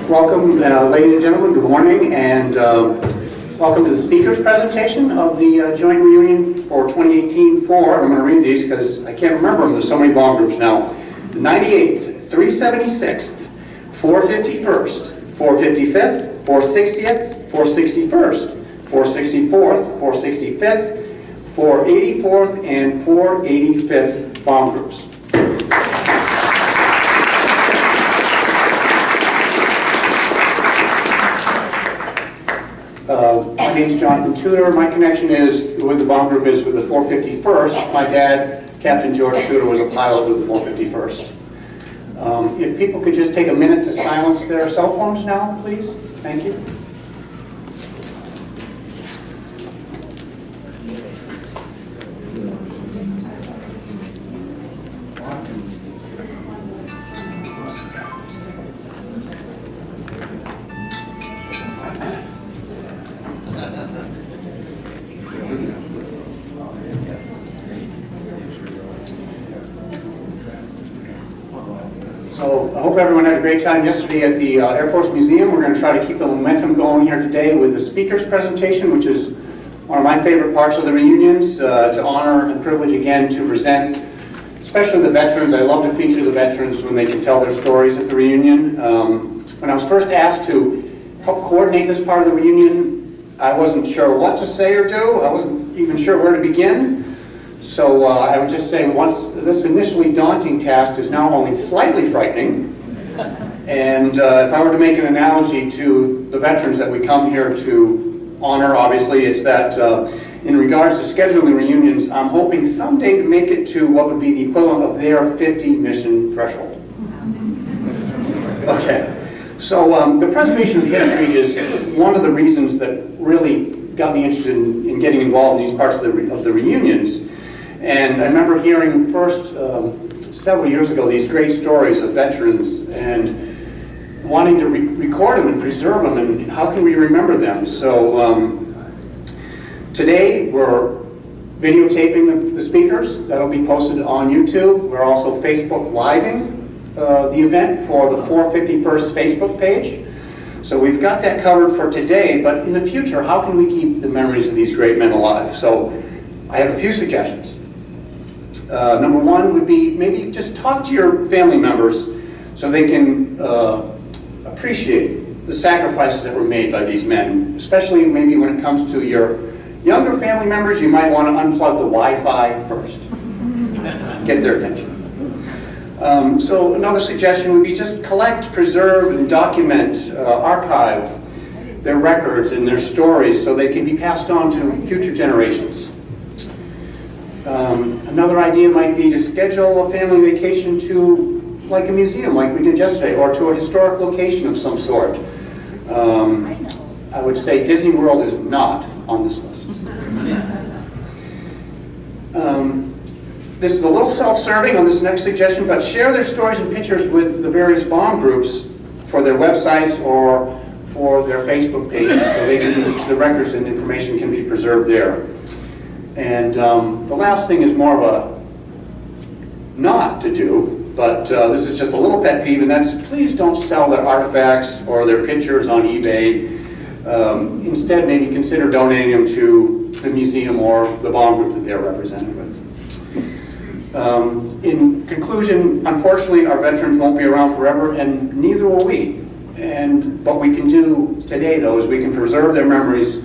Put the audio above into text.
Welcome, ladies and gentlemen, good morning, and welcome to the speaker's presentation of the joint reunion for 2018 for, I'm going to read these because I can't remember them, there's so many bomb groups now, the 98th, 376th, 451st, 455th, 460th, 461st, 464th, 465th, 484th, and 485th bomb groups. My name is Jonathan Tudor. My connection is with the bomb group is with the 451st. My dad, Captain George Tudor, was a pilot with the 451st. If people could just take a minute to silence their cell phones now, please. Thank you. So I hope everyone had a great time yesterday at the Air Force Museum. We're going to try to keep the momentum going here today with the speaker's presentation, which is one of my favorite parts of the reunions, to honor and privilege again to present, especially the veterans. I love to feature the veterans when they can tell their stories at the reunion. When I was first asked to help coordinate this part of the reunion, I wasn't sure what to say or do. I wasn't even sure where to begin. So I would just say once this initially daunting task is now only slightly frightening, and if I were to make an analogy to the veterans that we come here to honor, obviously it's that in regards to scheduling reunions, I'm hoping someday to make it to what would be the equivalent of their 50 mission threshold. Okay, so the preservation of history is one of the reasons that really got me interested in getting involved in these parts of the reunions. And I remember hearing first, several years ago, these great stories of veterans and wanting to record them and preserve them, and how can we remember them? So today we're videotaping the speakers. That'll be posted on YouTube. We're also Facebook Living the event for the 451st Facebook page. So we've got that covered for today, but in the future, how can we keep the memories of these great men alive? So I have a few suggestions. Number one would be maybe just talk to your family members so they can appreciate the sacrifices that were made by these men, especially maybe when it comes to your younger family members. You might want to unplug the Wi-Fi first, get their attention. So another suggestion would be just collect, preserve, and document, archive their records and their stories so they can be passed on to future generations. Another idea might be to schedule a family vacation to like a museum like we did yesterday, or to a historic location of some sort. I would say Disney World is not on this list. This is a little self-serving on this next suggestion, but share their stories and pictures with the various bomb groups for their websites or for their Facebook pages, so they can, the records and information can be preserved there. And the last thing is more of a not to do, but this is just a little pet peeve, and that's please don't sell their artifacts or their pictures on eBay. Instead, maybe consider donating them to the museum or the bomb group that they're represented with. In conclusion, unfortunately, our veterans won't be around forever, and neither will we. And what we can do today, though, is we can preserve their memories